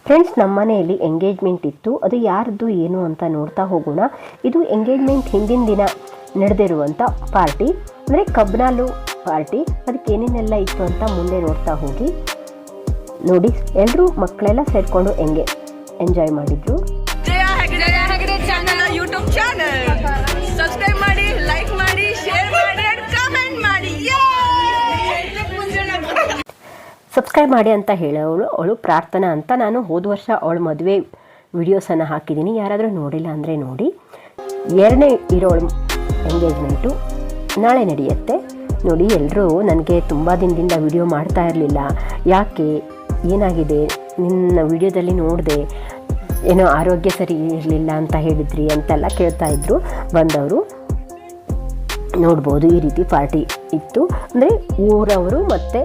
Friends, ನಮ್ಮ ಮನೆಯಲ್ಲಿ engagement ಇತ್ತು. ಅದು ಯಾರ್ದು ಏನು ಅಂತ ನೋಡ್ತಾ ಹೋಗೋಣ. ಇದು ಎಂಗೇಜ್ಮೆಂಟ್ ಹಿಂದಿನ ದಿನ ನಡೆದಿರುವಂಥ ಪಾರ್ಟಿ, ಅಂದರೆ ಕಬ್ನಾಲು ಪಾರ್ಟಿ. ಅದಕ್ಕೆ ಏನೇನೆಲ್ಲ ಇತ್ತು ಅಂತ ಮುಂದೆ ನೋಡ್ತಾ ಹೋಗಿ. ನೋಡಿ, ಎಲ್ಲರೂ ಮಕ್ಕಳೆಲ್ಲ ಸೇರಿಕೊಂಡು ಎಂಜಾಯ್ ಮಾಡಿದ್ರು. ಯೂಟ್ಯೂಬ್ ಚಾನಲ್ ಸಬ್ಸ್ಕ್ರೈಬ್ ಮಾಡಿ, ಲೈಕ್ ಮಾಡಿ, ಶೇರ್ ಮಾಡಿ, ಕಮೆಂಟ್ ಮಾಡಿ. ಸಬ್ಸ್ಕ್ರೈಬ್ ಮಾಡಿ ಅಂತ ಅವಳು ಪ್ರಾರ್ಥನಾ ಅಂತ. ನಾನು ಹೋದ ವರ್ಷ ಅವಳ ಮದುವೆ ವಿಡಿಯೋಸನ್ನು ಹಾಕಿದ್ದೀನಿ, ಯಾರಾದರೂ ನೋಡಿಲ್ಲ ಅಂದರೆ ನೋಡಿ. ಎರಡನೇ ಇರೋಳು ಎಂಗೇಜ್ಮೆಂಟು ನಾಳೆ ನಡೆಯುತ್ತೆ. ನೋಡಿ, ಎಲ್ಲರೂ ನನಗೆ ತುಂಬ ದಿನದಿಂದ ವಿಡಿಯೋ ಮಾಡ್ತಾ ಇರಲಿಲ್ಲ, ಯಾಕೆ, ಏನಾಗಿದೆ, ನಿನ್ನ ವಿಡಿಯೋದಲ್ಲಿ ನೋಡಿದೆ, ಏನೋ ಆರೋಗ್ಯ ಸರಿ ಇರಲಿಲ್ಲ ಅಂತ ಹೇಳಿದ್ರಿ ಅಂತೆಲ್ಲ ಕೇಳ್ತಾಯಿದ್ರು ಬಂದವರು. ನೋಡ್ಬೋದು, ಈ ರೀತಿ ಪಾರ್ಟಿ ಇತ್ತು. ಅಂದರೆ ಊರವರು ಮತ್ತು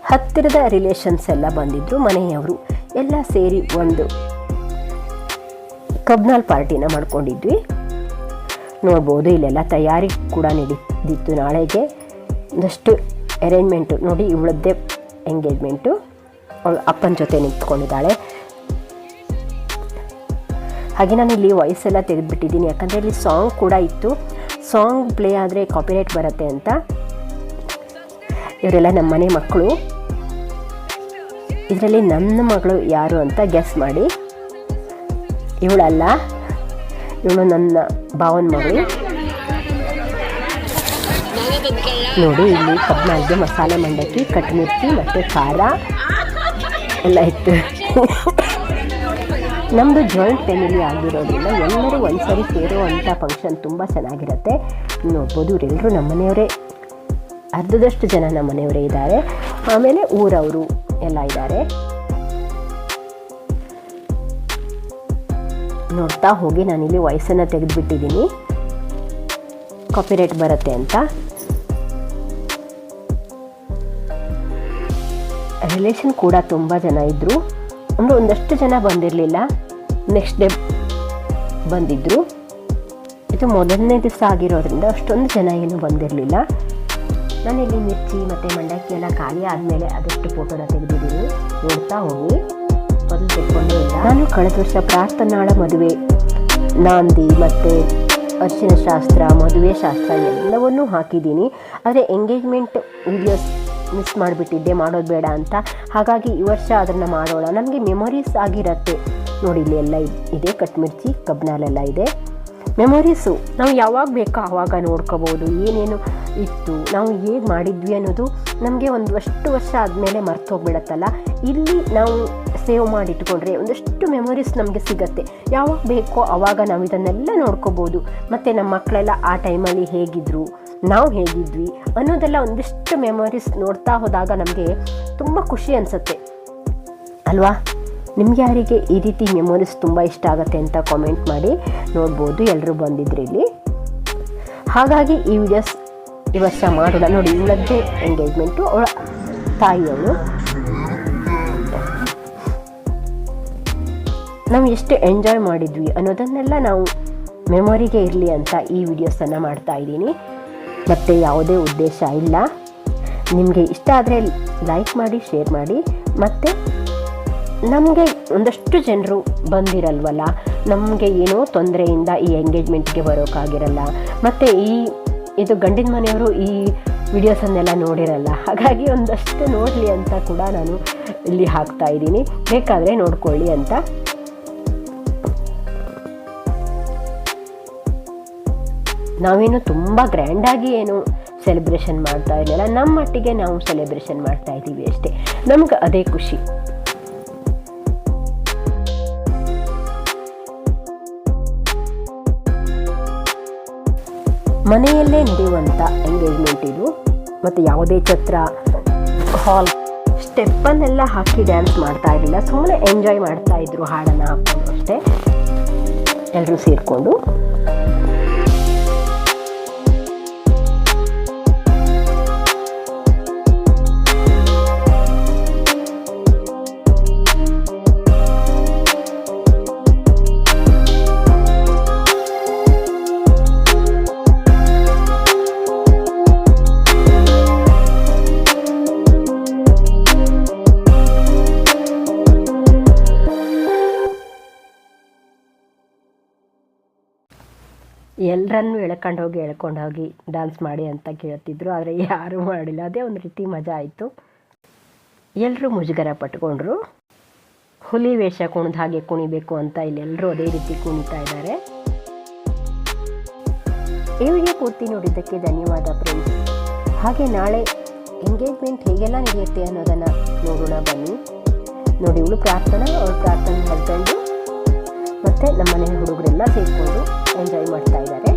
ಹತ್ತಿರದ ರಿಲೇಷನ್ಸ್ ಎಲ್ಲ ಬಂದಿದ್ದರು, ಮನೆಯವರು ಎಲ್ಲ ಸೇರಿ ಒಂದು ಕಬ್ನಾಲ್ ಪಾರ್ಟಿನ ಮಾಡ್ಕೊಂಡಿದ್ವಿ. ನೋಡ್ಬೋದು, ಇಲ್ಲೆಲ್ಲ ತಯಾರಿ ಕೂಡ ನಡೀತಿತ್ತು ನಾಳೆಗೆ. ಒಂದಷ್ಟು ಅರೇಂಜ್ಮೆಂಟು ನೋಡಿ. ಇವಳದ್ದೇ ಎಂಗೇಜ್ಮೆಂಟು, ಅವಳು ಅಪ್ಪನ ಜೊತೆ ನಿಂತ್ಕೊಂಡಿದ್ದಾಳೆ. ಹಾಗೆ ನಾನು ಇಲ್ಲಿ ವಾಯ್ಸೆಲ್ಲ ತೆಗೆದುಬಿಟ್ಟಿದ್ದೀನಿ, ಯಾಕಂದರೆ ಇಲ್ಲಿ ಸಾಂಗ್ ಕೂಡ ಇತ್ತು. ಸಾಂಗ್ ಪ್ಲೇ ಆದರೆ ಕಾಪಿರೈಟ್ ಬರುತ್ತೆ ಅಂತ. ಇವರೆಲ್ಲ ನಮ್ಮ ಮನೆ ಮಕ್ಕಳು. ಇದರಲ್ಲಿ ನನ್ನ ಮಗಳು ಯಾರು ಅಂತ ಗೆಸ್ ಮಾಡಿ. ಇವಳಲ್ಲ, ಇವಳು ನನ್ನ ಭಾವನ ಮಗಳು. ನೋಡಿ, ಇಲ್ಲಿ ಕಬ್ನಾಲ್ಗೆ ಮಸಾಲೆ ಮಂಡಕ್ಕಿ, ಕಟ್ಮಿರ್ಚಿ ಮತ್ತು ಖಾರ ಎಲ್ಲ ಇತ್ತು. ನಮ್ಮದು ಜಾಯಿಂಟ್ ಫ್ಯಾಮಿಲಿ ಆಗಿರೋದ್ರಿಂದ ಎಲ್ಲರೂ ಒಂದ್ಸರಿ ಸೇರುವಂಥ ಫಂಕ್ಷನ್ ತುಂಬ ಚೆನ್ನಾಗಿರುತ್ತೆ. ನೋಡ್ಬೋದು, ಇವರೆಲ್ಲರೂ ನಮ್ಮ ಮನೆಯವರೇ, ಅರ್ಧದಷ್ಟು ಜನ ನಮ್ಮ ಮನೆಯವರೇ ಇದ್ದಾರೆ. ಆಮೇಲೆ ಊರವರು ಎಲ್ಲ ಇದ್ದಾರೆ. ನೋಡ್ತಾ ಹೋಗಿ. ನಾನಿಲ್ಲಿ ವಾಯ್ಸನ್ನು ತೆಗೆದುಬಿಟ್ಟಿದ್ದೀನಿ, ಕಾಪಿರೈಟ್ ಬರುತ್ತೆ ಅಂತ. ರಿಲೇಷನ್ ಕೂಡ ತುಂಬ ಜನ ಇದ್ದರು, ಅಂದರೆ ಒಂದಷ್ಟು ಜನ ಬಂದಿರಲಿಲ್ಲ, ನೆಕ್ಸ್ಟ್ ಡೇ ಬಂದಿದ್ದರು. ಇದು ಮೊದಲನೇ ದಿವಸ ಆಗಿರೋದ್ರಿಂದ ಅಷ್ಟೊಂದು ಜನ ಏನೂ ಬಂದಿರಲಿಲ್ಲ. ನಾನಿಲ್ಲಿ ಮಿರ್ಚಿ ಮತ್ತು ಮಂಡಕ್ಕಿ ಎಲ್ಲ ಖಾಲಿ ಆದಮೇಲೆ ಅದಷ್ಟು ಫೋಟೋನ ತೆಗೆದಿದ್ದೀನಿ. ನೋಡ್ತಾ ಹೋಗಿ. ಮೊದಲು ತೆಗೆದುಕೊಂಡೇ ಇಲ್ಲ. ನಾನು ಕಳೆದ ವರ್ಷ ಪ್ರಾರ್ಥನಾಳ ಮದುವೆ, ನಾಂದಿ ಮತ್ತು ಅರ್ಶಿನ ಶಾಸ್ತ್ರ, ಮದುವೆ ಶಾಸ್ತ್ರ ಎಲ್ಲವನ್ನೂ ಹಾಕಿದ್ದೀನಿ. ಆದರೆ ಎಂಗೇಜ್ಮೆಂಟ್ ವಿಡಿಯೋಸ್ ಮಿಸ್ ಮಾಡಿಬಿಟ್ಟಿದ್ದೆ, ಮಾಡೋದು ಬೇಡ ಅಂತ. ಹಾಗಾಗಿ ಈ ವರ್ಷ ಅದನ್ನು ಮಾಡೋಣ, ನಮಗೆ ಮೆಮೊರೀಸ್ ಆಗಿರುತ್ತೆ. ನೋಡಿ, ಇಲ್ಲಿ ಎಲ್ಲ ಇದೆ, ಕಟ್ಮಿರ್ಚಿ, ಕಬ್ನಾಲೆಲ್ಲ ಇದೆ. ಮೆಮೊರೀಸು ನಾವು ಯಾವಾಗ ಬೇಕೋ ಆವಾಗ ನೋಡ್ಕೋಬೋದು. ಏನೇನು ಇತ್ತು, ನಾವು ಹೇಗೆ ಮಾಡಿದ್ವಿ ಅನ್ನೋದು ನಮಗೆ ಒಂದಷ್ಟು ವರ್ಷ ಆದಮೇಲೆ ಮರ್ತು ಹೋಗ್ಬಿಡತ್ತಲ್ಲ. ಇಲ್ಲಿ ನಾವು ಸೇವ್ ಮಾಡಿಟ್ಕೊಂಡ್ರೆ ಒಂದಷ್ಟು ಮೆಮೊರೀಸ್ ನಮಗೆ ಸಿಗುತ್ತೆ. ಯಾವಾಗ ಬೇಕೋ ಆವಾಗ ನಾವು ಇದನ್ನೆಲ್ಲ ನೋಡ್ಕೋಬೋದು. ಮತ್ತು ನಮ್ಮ ಮಕ್ಕಳೆಲ್ಲ ಆ ಟೈಮಲ್ಲಿ ಹೇಗಿದ್ದರು, ನಾವು ಹೇಗಿದ್ವಿ ಅನ್ನೋದೆಲ್ಲ ಒಂದಿಷ್ಟು ಮೆಮೊರೀಸ್ ನೋಡ್ತಾ ಹೋದಾಗ ನಮಗೆ ತುಂಬ ಖುಷಿ ಅನಿಸುತ್ತೆ ಅಲ್ವಾ? ನಿಮ್ಗೆ ಯಾರಿಗೆ ಈ ರೀತಿ ಮೆಮೊರೀಸ್ ತುಂಬ ಇಷ್ಟ ಆಗುತ್ತೆ ಅಂತ ಕಾಮೆಂಟ್ ಮಾಡಿ. ನೋಡ್ಬೋದು, ಎಲ್ಲರೂ ಬಂದಿದ್ರು ಇಲ್ಲಿ. ಹಾಗಾಗಿ ಈ ವಿಡಿಯೋಸ್ ಈ ವರ್ಷ ಮಾಡೋಣ. ನೋಡಿ, ಇವಳದ್ದೇ ಎಂಗೇಜ್ಮೆಂಟು, ಅವಳ ತಾಯಿಯವಳು. ನಾವು ಎಷ್ಟು ಎಂಜಾಯ್ ಮಾಡಿದ್ವಿ ಅನ್ನೋದನ್ನೆಲ್ಲ ನಾವು ಮೆಮೊರಿಗೆ ಇರಲಿ ಅಂತ ಈ ವಿಡಿಯೋಸನ್ನು ಮಾಡ್ತಾ ಇದ್ದೀನಿ. ಮತ್ತು ಯಾವುದೇ ಉದ್ದೇಶ ಇಲ್ಲ. ನಿಮಗೆ ಇಷ್ಟ ಆದರೆ ಲೈಕ್ ಮಾಡಿ, ಶೇರ್ ಮಾಡಿ. ಮತ್ತು ನಮಗೆ ಒಂದಷ್ಟು ಜನರು ಬಂದಿರಲ್ವಲ್ಲ, ನಮಗೆ ಏನೋ ತೊಂದರೆಯಿಂದ ಈ ಎಂಗೇಜ್ಮೆಂಟ್ಗೆ ಬರೋಕ್ಕಾಗಿರಲ್ಲ. ಮತ್ತು ಇದು ಗಂಡಿನ ಮನೆಯವರು ಈ ವಿಡಿಯೋಸನ್ನೆಲ್ಲ ನೋಡಿರಲ್ಲ. ಹಾಗಾಗಿ ಒಂದಷ್ಟು ನೋಡಲಿ ಅಂತ ಕೂಡ ನಾನು ಇಲ್ಲಿ ಹಾಕ್ತಾ ಇದ್ದೀನಿ, ಬೇಕಾದರೆ ನೋಡ್ಕೊಳ್ಳಿ ಅಂತ. ನಾವೇನು ತುಂಬ ಗ್ರ್ಯಾಂಡಾಗಿ ಏನು ಸೆಲೆಬ್ರೇಷನ್ ಮಾಡ್ತಾ ಇರಲಿಲ್ಲ, ನಮ್ಮ ಮಟ್ಟಿಗೆ ನಾವು ಸೆಲೆಬ್ರೇಷನ್ ಮಾಡ್ತಾ ಇದ್ದೀವಿ ಅಷ್ಟೇ. ನಮ್ಗೆ ಅದೇ ಖುಷಿ. ಮನೆಯಲ್ಲೇ ನಡೆಯುವಂಥ ಎಂಗೇಜ್ಮೆಂಟ್ ಇದು. ಮತ್ತು ಯಾವುದೇ ಛತ್ರ, ಹಾಲ್, ಸ್ಟೆಪ್ಪನ್ನೆಲ್ಲ ಹಾಕಿ ಡ್ಯಾನ್ಸ್ ಮಾಡ್ತಾ ಇರಲಿಲ್ಲ, ಸುಮ್ಮನೆ ಎಂಜಾಯ್ ಮಾಡ್ತಾ ಇದ್ರು, ಹಾಡನ್ನು ಹಾಕ್ಕೊಂಡು ಅಷ್ಟೇ ಎಲ್ಲರೂ ಸೇರಿಕೊಂಡು. ಎಲ್ಲರನ್ನೂ ಎಳ್ಕೊಂಡು ಹೋಗಿ ಡ್ಯಾನ್ಸ್ ಮಾಡಿ ಅಂತ ಕೇಳ್ತಿದ್ರು, ಆದರೆ ಯಾರೂ ಮಾಡಿಲ್ಲ. ಅದೇ ಒಂದು ರೀತಿ ಮಜಾ ಆಯಿತು. ಎಲ್ಲರೂ ಮುಜುಗರ ಪಟ್ಕೊಂಡ್ರು. ಹುಲಿ ವೇಷ ಕುಣಿದ ಹಾಗೆ ಕುಣಿಬೇಕು ಅಂತ ಇಲ್ಲೆಲ್ಲರೂ ಅದೇ ರೀತಿ ಕುಣಿತಾ ಇದ್ದಾರೆ. ಈ ವಿಡಿಯೋ ಪೂರ್ತಿ ನೋಡಿದ್ದಕ್ಕೆ ಧನ್ಯವಾದ ಫ್ರೆಂಡ್ಸ್. ಹಾಗೆ ನಾಳೆ ಎಂಗೇಜ್ಮೆಂಟ್ ಹೇಗೆಲ್ಲ ನಡೆಯುತ್ತೆ ಅನ್ನೋದನ್ನು ನೋಡೋಣ ಬನ್ನಿ. ನೋಡಿ, ಇವಳು ಪ್ರಾರ್ಥನಾ, ಅವಳು ಪ್ರಾರ್ಥನಾ ಹಸ್ಬೆಂಡು ಮತ್ತು ನಮ್ಮನೆ ಹುಡುಗರೆಲ್ಲ ಸೇರಿಕೊಂಡು ಎಂಜಾಯ್ ಮಾಡ್ತಾ ಇದ್ದಾರೆ.